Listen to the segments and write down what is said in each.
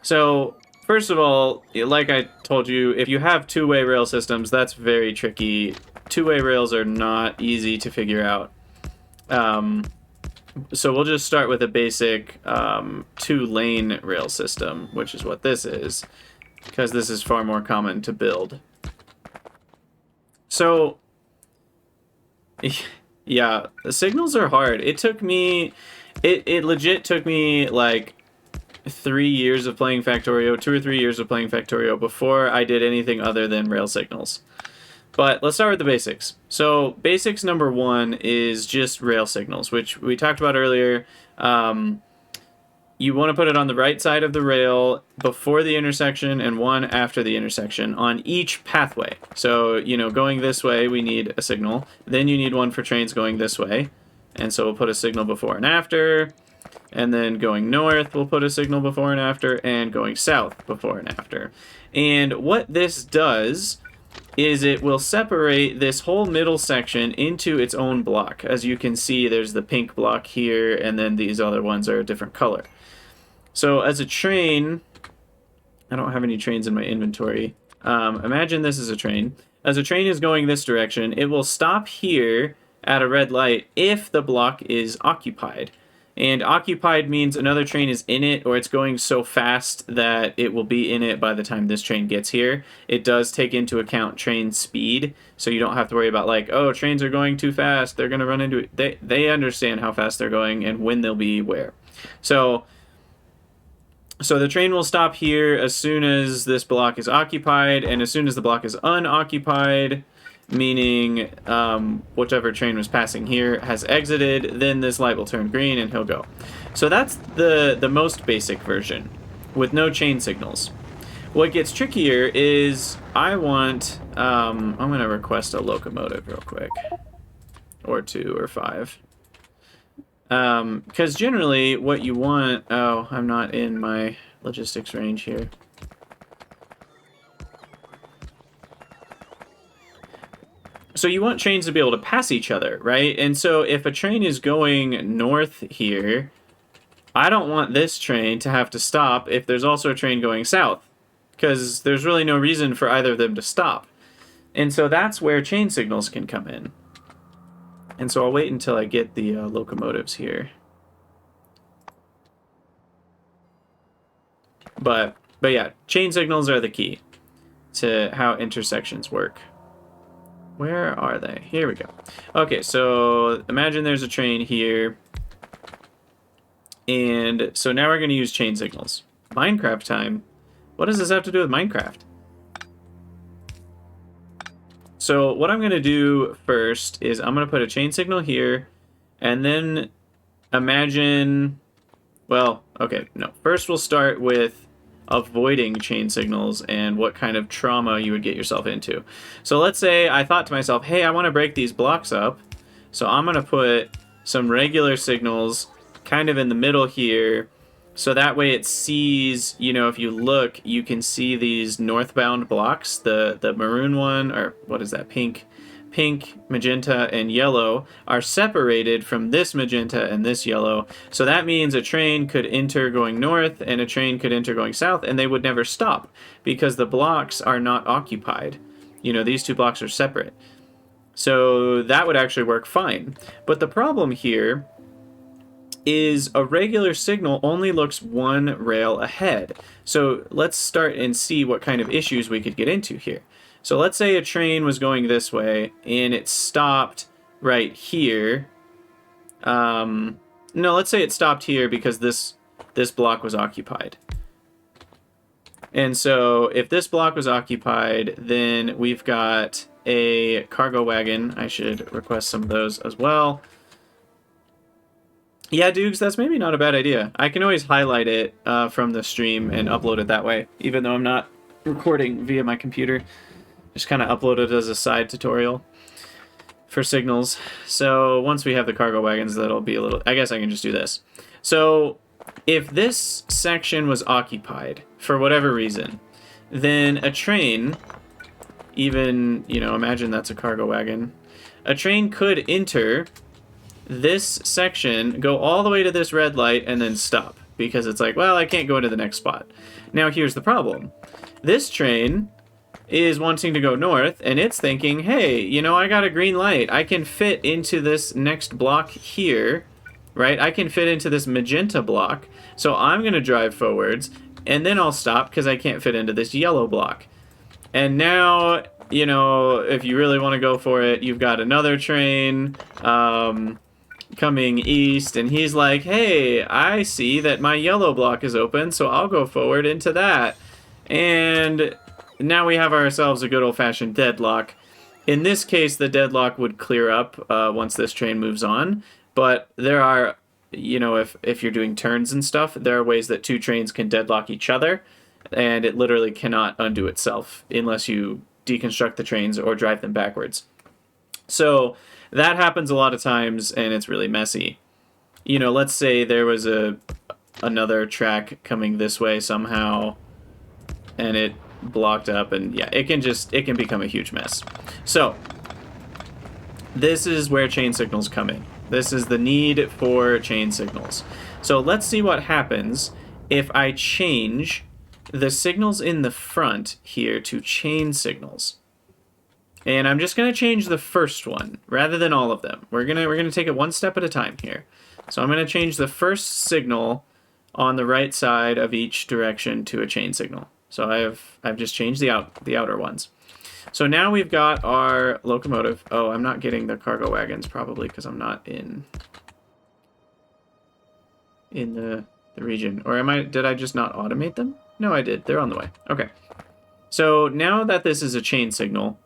So, first of all, like I told you, if you have two-way rail systems, that's very tricky. Two-way rails are not easy to figure out. So we'll just start with a basic two-lane rail system, which is what this is, because this is far more common to build. So, yeah, the signals are hard. It took me, it legit took me like 3 years of playing Factorio, 2 or 3 years of playing Factorio before I did anything other than rail signals. But let's start with the basics. So basics number 1 is just rail signals, which we talked about earlier. You want to put it on the right side of the rail before the intersection and one after the intersection on each pathway. So, you know, going this way, we need a signal. Then you need one for trains going this way. And so we'll put a signal before and after. And then going north, we'll put a signal before and after. And going south, before and after. And what this does is it will separate this whole middle section into its own block. As you can see, there's the pink block here, and then these other ones are a different color. So as a train, I don't have any trains in my inventory. Imagine this is a train. As a train is going this direction, it will stop here at a red light if the block is occupied. And occupied means another train is in it, or it's going so fast that it will be in it by the time this train gets here. It does take into account train speed, so you don't have to worry about like, oh, trains are going too fast, they're going to run into it. They understand how fast they're going and when they'll be where. So the train will stop here as soon as this block is occupied, and as soon as the block is unoccupied, meaning whichever train was passing here has exited, then this light will turn green and he'll go. So that's the most basic version with no chain signals. What gets trickier is I want, I'm going to request a locomotive real quick, or 2 or 5. Because generally what you want, oh, I'm not in my logistics range here. So you want trains to be able to pass each other, right? And so if a train is going north here, I don't want this train to have to stop if there's also a train going south, because there's really no reason for either of them to stop. And so that's where chain signals can come in. And so I'll wait until I get the locomotives here. But yeah, chain signals are the key to how intersections work. Where are they? Here we go. Okay, so imagine there's a train here. And so now we're going to use chain signals. Minecraft time? What does this have to do with Minecraft? So what I'm going to do first is I'm going to put a chain signal here, and then imagine, well, okay, no. First we'll start with avoiding chain signals and what kind of trauma you would get yourself into. So let's say I thought to myself, hey, I want to break these blocks up, so I'm going to put some regular signals kind of in the middle here, so that way it sees, you know, if you look, you can see these northbound blocks, the maroon one, or what is that, pink, magenta, and yellow are separated from this magenta and this yellow. So that means a train could enter going north and a train could enter going south, and they would never stop because the blocks are not occupied. You know, these two blocks are separate. So that would actually work fine. But the problem here is a regular signal only looks one rail ahead. So let's start and see what kind of issues we could get into here. So let's say a train was going this way and it stopped right here. No, let's say it stopped here because this block was occupied. And so if this block was occupied, then we've got a cargo wagon. I should request some of those as well. Yeah, Dukes, that's maybe not a bad idea. I can always highlight it from the stream and upload it that way, even though I'm not recording via my computer. Just kind of upload it as a side tutorial for signals. So once we have the cargo wagons, that'll be a little... I guess I can just do this. So if this section was occupied for whatever reason, then a train, even, you know, imagine that's a cargo wagon, a train could enter this section, go all the way to this red light, and then stop, because it's like, well, I can't go into the next spot. Now here's the problem. This train is wanting to go north, and it's thinking, hey, you know, I got a green light. I can fit into this next block here, right? I can fit into this magenta block, so I'm going to drive forwards, and then I'll stop because I can't fit into this yellow block. And now, you know, if you really want to go for it, you've got another train coming east, and he's like, hey, I see that my yellow block is open, so I'll go forward into that. And now we have ourselves a good old-fashioned deadlock. In this case, the deadlock would clear up once this train moves on, but there are, you know, if you're doing turns and stuff, there are ways that two trains can deadlock each other, and it literally cannot undo itself unless you deconstruct the trains or drive them backwards. So that happens a lot of times, and it's really messy. You know, let's say there was another track coming this way somehow, and it blocked up, and yeah, it can become a huge mess. So this is where chain signals come in. This is the need for chain signals. So let's see what happens if I change the signals in the front here to chain signals. And I'm just going to change the first one rather than all of them. We're gonna take it one step at a time here. So I'm going to change the first signal on the right side of each direction to a chain signal. So I've just changed the outer ones. So now we've got our locomotive. Oh, I'm not getting the cargo wagons probably because I'm not in the region. Or did I just not automate them? No, I did. They're on the way. Okay. So now that this is a chain signal,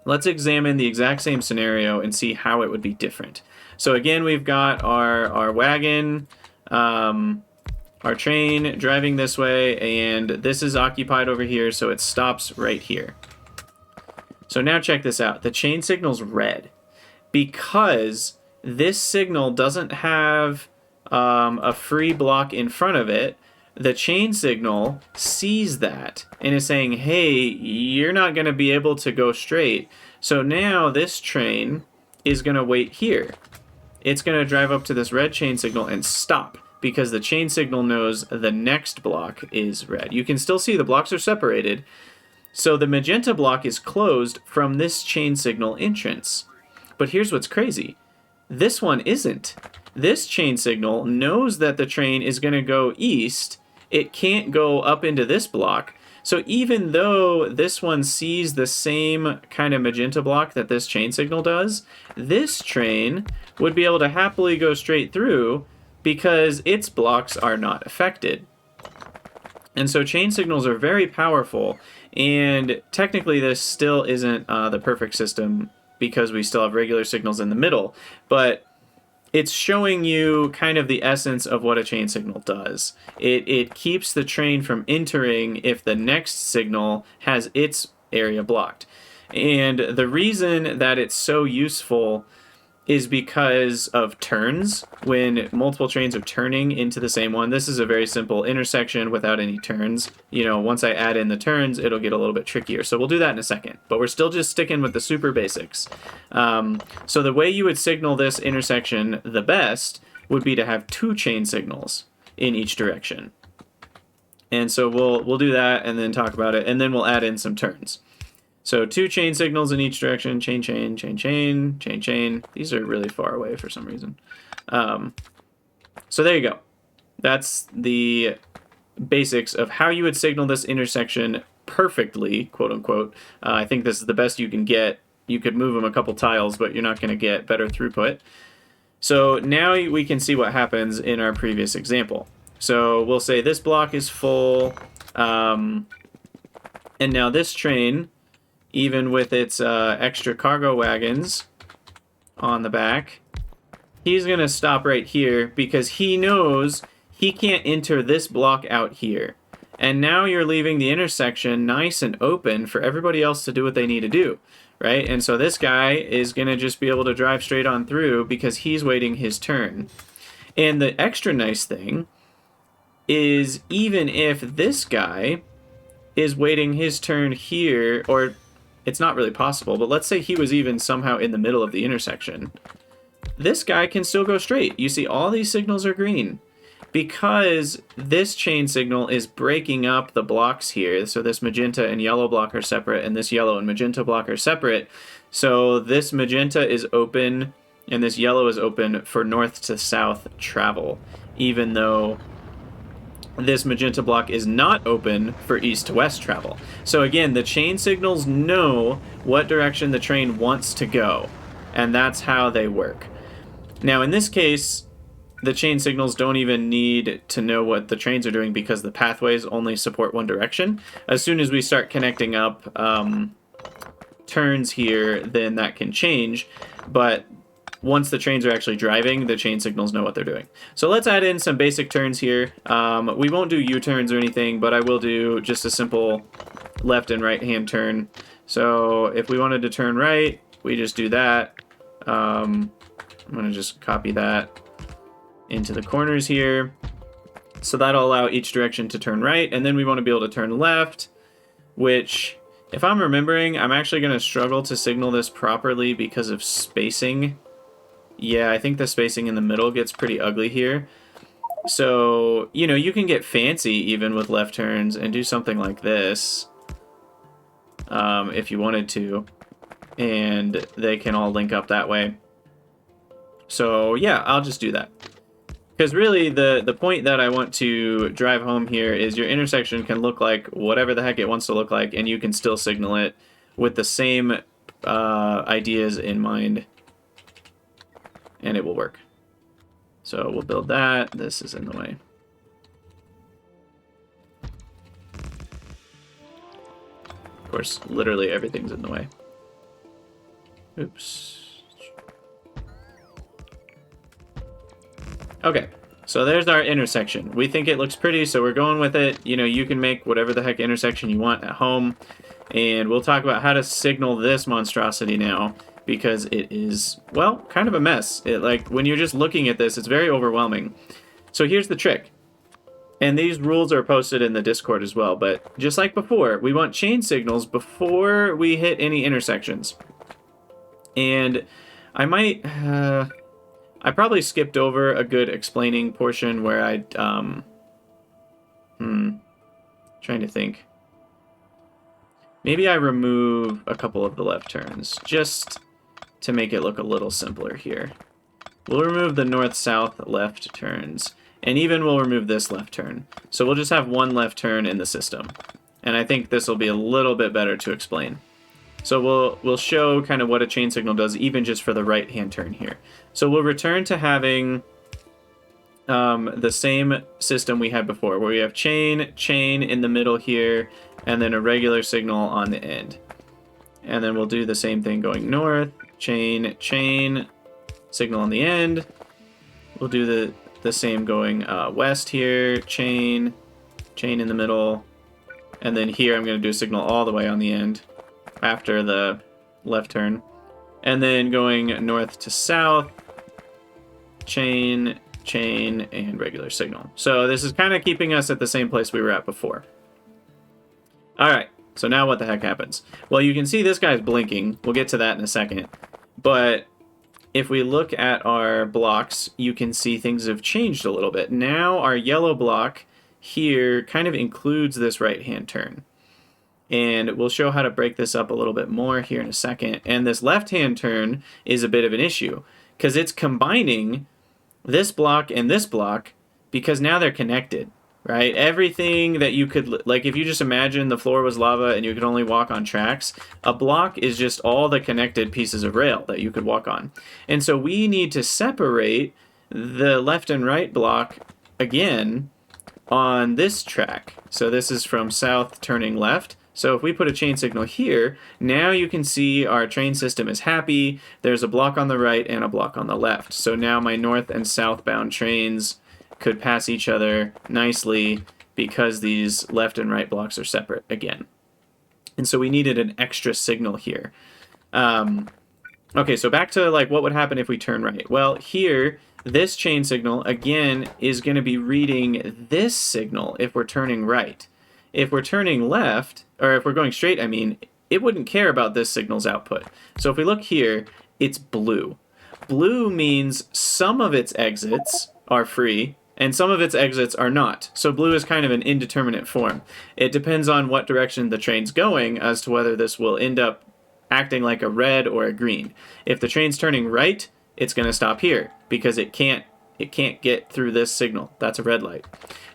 let's examine the exact same scenario and see how it would be different. So again, we've got our wagon, our train driving this way, and this is occupied over here, so it stops right here. So now check this out. The chain signal's red because this signal doesn't have a free block in front of it. The chain signal sees that and is saying, hey, you're not going to be able to go straight. So now this train is going to wait here. It's going to drive up to this red chain signal and stop, because the chain signal knows the next block is red. You can still see the blocks are separated. So the magenta block is closed from this chain signal entrance. But here's what's crazy. This one isn't. This chain signal knows that the train is going to go east. It can't go up into this block. So even though this one sees the same kind of magenta block that this chain signal does, this train would be able to happily go straight through because its blocks are not affected. And so chain signals are very powerful, and technically this still isn't the perfect system because we still have regular signals in the middle, but it's showing you kind of the essence of what a chain signal does. It keeps the train from entering if the next signal has its area blocked. And the reason that it's so useful is because of turns. When multiple trains are turning into the same one, this is a very simple intersection without any turns. You know, once I add in the turns, it'll get a little bit trickier. So we'll do that in a second, but we're still just sticking with the super basics. So the way you would signal this intersection the best would be to have two chain signals in each direction. And so we'll do that and then talk about it, and then we'll add in some turns. So two chain signals in each direction, chain, chain, chain, chain, chain, chain. These are really far away for some reason. So there you go. That's the basics of how you would signal this intersection perfectly, quote unquote. I think this is the best you can get. You could move them a couple tiles, but you're not going to get better throughput. So now we can see what happens in our previous example. So we'll say this block is full, and now this train, even with its extra cargo wagons on the back, he's going to stop right here because he knows he can't enter this block out here. And now you're leaving the intersection nice and open for everybody else to do what they need to do, right? And so this guy is going to just be able to drive straight on through because he's waiting his turn. And the extra nice thing is even if this guy is waiting his turn here, or it's not really possible, but let's say he was even somehow in the middle of the intersection, this guy can still go straight. You see all these signals are green. because this chain signal is breaking up the blocks here. So this magenta and yellow block are separate, and this yellow and magenta block are separate. So this magenta is open, and this yellow is open for north to south travel, even though this magenta block is not open for east to west travel. So again, the chain signals know what direction the train wants to go, and that's how they work. Now in this case, the chain signals don't even need to know what the trains are doing because the pathways only support one direction. As soon as we start connecting up turns here, then that can change, but once the trains are actually driving, the chain signals know what they're doing. So let's add in some basic turns here. We won't do U-turns or anything, but I will do just a simple left and right hand turn. So if we wanted to turn right, we just do that. I'm going to just copy that into the corners here. So that'll allow each direction to turn right, and then we want to be able to turn left, which, if I'm remembering, I'm actually going to struggle to signal this properly because of spacing. Yeah, I think the spacing in the middle gets pretty ugly here. So, you know, you can get fancy even with left turns and do something like this if you wanted to, and they can all link up that way. So, yeah, I'll just do that. Because really, the point that I want to drive home here is your intersection can look like whatever the heck it wants to look like, and you can still signal it with the same ideas in mind, and it will work. So we'll build that. This is in the way. Of course, literally everything's in the way. Oops. Okay, so there's our intersection. We think it looks pretty, so we're going with it. You know, you can make whatever the heck intersection you want at home, and we'll talk about how to signal this monstrosity now, because it is, well, kind of a mess. Like, when you're just looking at this, it's very overwhelming. So here's the trick. And these rules are posted in the Discord as well, but just like before, we want chain signals before we hit any intersections. And I might... I probably skipped over a good explaining portion where I, trying to think. Maybe I remove a couple of the left turns, just to make it look a little simpler here. We'll remove the north, south, left turns, and even we'll remove this left turn. So we'll just have one left turn in the system. And I think this will be a little bit better to explain. So we'll show kind of what a chain signal does, even just for the right-hand turn here. So we'll return to having the same system we had before, where we have chain, chain in the middle here, and then a regular signal on the end. And then we'll do the same thing going north, chain, chain, signal on the end. We'll do the same going west here, chain, chain in the middle. And then here I'm going to do a signal all the way on the end, after the left turn, and then going north to south, chain, chain, and regular signal. So this is kind of keeping us at the same place we were at before. All right, so now what the heck happens? Well, you can see this guy's blinking. We'll get to that in a second. But if we look at our blocks, you can see things have changed a little bit. Now our yellow block here kind of includes this right-hand turn. And we'll show how to break this up a little bit more here in a second. And this left-hand turn is a bit of an issue, because it's combining this block and this block, because now they're connected, right? Everything that you could, like if you just imagine the floor was lava and you could only walk on tracks, a block is just all the connected pieces of rail that you could walk on. And so we need to separate the left and right block again on this track. So this is from south turning left. So if we put a chain signal here, now you can see our train system is happy. There's a block on the right and a block on the left. So now my north and southbound trains could pass each other nicely because these left and right blocks are separate again. And so we needed an extra signal here. Okay, so back to like what would happen if we turn right. Well, here, this chain signal, again, is going to be reading this signal if we're turning right. If we're turning left, or if we're going straight, I mean, it wouldn't care about this signal's output. So if we look here, it's blue. Blue means some of its exits are free, and some of its exits are not. So blue is kind of an indeterminate form. It depends on what direction the train's going as to whether this will end up acting like a red or a green. If the train's turning right, it's going to stop here because it can't get through this signal. That's a red light.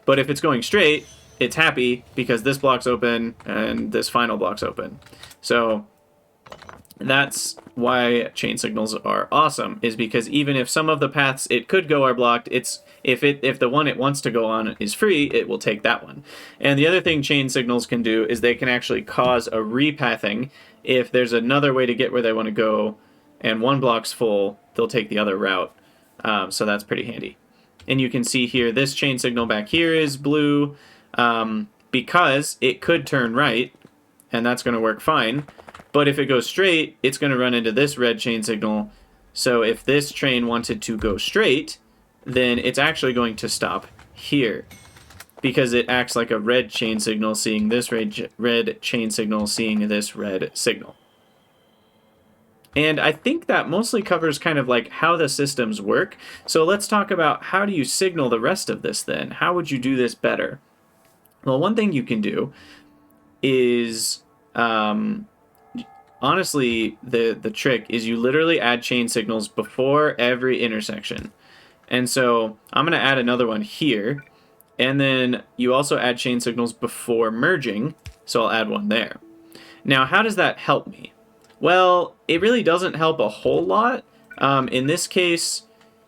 But if it's going straight, it's happy because this block's open and this final block's open. So that's why chain signals are awesome, is because even if some of the paths it could go are blocked, if the one it wants to go on is free, it will take that one. And the other thing chain signals can do is they can actually cause a repathing. If there's another way to get where they want to go and one block's full, they'll take the other route. So that's pretty handy. And you can see here, this chain signal back here is blue because it could turn right, and that's going to work fine. But if it goes straight, it's going to run into this red chain signal. So if this train wanted to go straight, then it's actually going to stop here because it acts like a red chain signal seeing this red chain signal seeing this red signal. And I think that mostly covers kind of like how the systems work. So let's talk about how do you signal the rest of this then? How would you do this better? Well, one thing you can do is, honestly, the trick is you literally add chain signals before every intersection. And so I'm going to add another one here. And then you also add chain signals before merging. So I'll add one there. Now, how does that help me? Well, it really doesn't help a whole lot. In this case,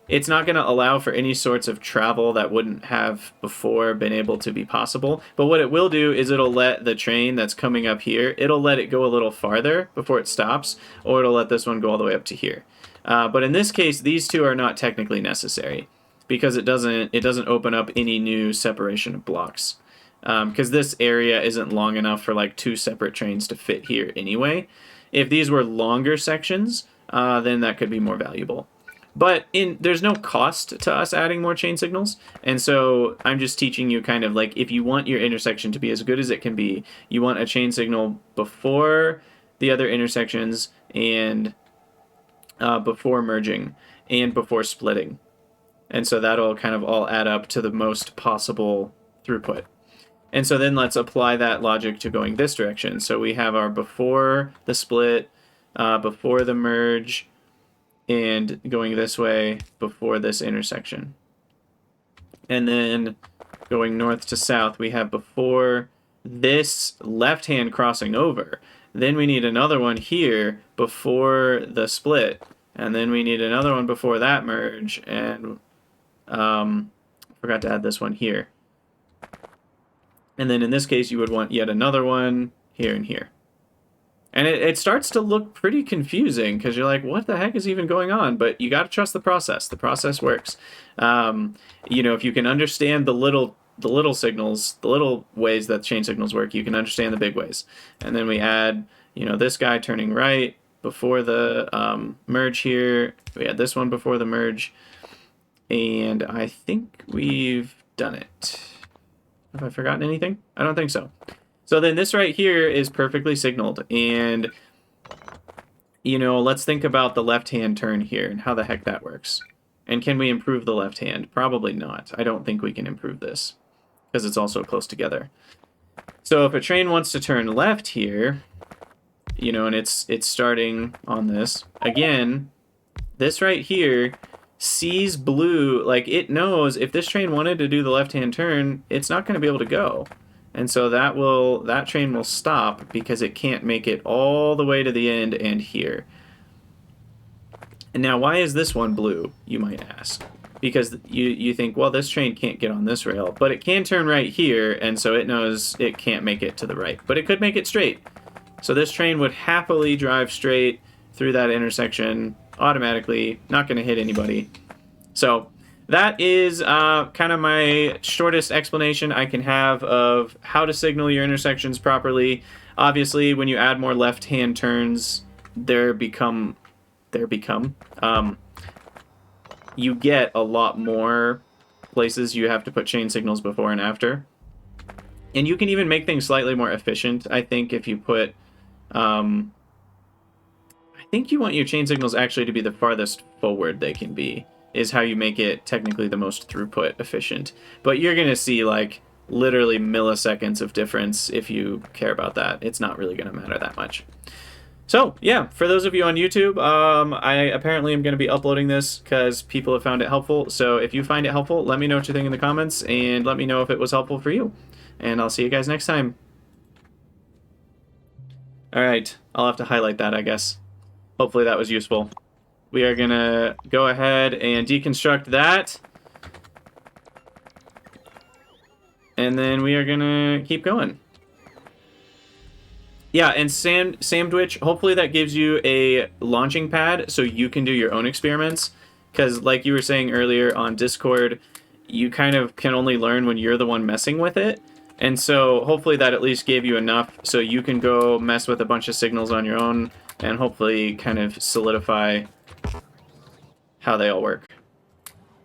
it's not going to allow for any sorts of travel that wouldn't have before been able to be possible. But what it will do is it'll let the train that's coming up here, it'll let it go a little farther before it stops, or it'll let this one go all the way up to here. But in this case, these two are not technically necessary because it doesn't open up any new separation of blocks. Because this area isn't long enough for like two separate trains to fit here anyway. If these were longer sections, then that could be more valuable. But there's no cost to us adding more chain signals. And so I'm just teaching you kind of like if you want your intersection to be as good as it can be, you want a chain signal before the other intersections and before merging and before splitting. And so that'll kind of all add up to the most possible throughput. And so then let's apply that logic to going this direction. So we have our before the split, before the merge, and going this way before this intersection. And then going north to south, we have before this left-hand crossing over. Then we need another one here before the split. And then we need another one before that merge. And forgot to add this one here. And then in this case, you would want yet another one here and here. And it starts to look pretty confusing because you're like, what the heck is even going on? But you got to trust the process. The process works. If you can understand the little signals, the little ways that chain signals work, you can understand the big ways. And then we add, this guy turning right before the merge here. We add this one before the merge. And I think we've done it. Have I forgotten anything? I don't think so. So then this right here is perfectly signaled. And, let's think about the left-hand turn here and how the heck that works. And can we improve the left hand? Probably not. I don't think we can improve this because it's also close together. So if a train wants to turn left here, and it's starting on this, again, this right here sees blue, like it knows if this train wanted to do the left-hand turn, it's not going to be able to go. And so that train will stop because it can't make it all the way to the end and here. And now why is this one blue, you might ask? Because you think, well, this train can't get on this rail, but it can turn right here, and so it knows it can't make it to the right. But it could make it straight. So this train would happily drive straight through that intersection automatically, not going to hit anybody. So that is kind of my shortest explanation I can have of how to signal your intersections properly. Obviously, when you add more left-hand turns, you get a lot more places you have to put chain signals before and after. And you can even make things slightly more efficient, I think, if you put... I think you want your chain signals actually to be the farthest forward they can be. is how you make it technically the most throughput efficient. But you're going to see like literally milliseconds of difference if you care about that. It's not really going to matter that much. So, yeah, for those of you on YouTube, I apparently am going to be uploading this because people have found it helpful. So if you find it helpful, let me know what you think in the comments, and let me know if it was helpful for you. And I'll see you guys next time. Alright, I'll have to highlight that, I guess. Hopefully that was useful. We are going to go ahead and deconstruct that. And then we are going to keep going. Yeah, and sandwich, hopefully that gives you a launching pad so you can do your own experiments. Because like you were saying earlier on Discord, you kind of can only learn when you're the one messing with it. And so hopefully that at least gave you enough so you can go mess with a bunch of signals on your own and hopefully kind of solidify how they all work.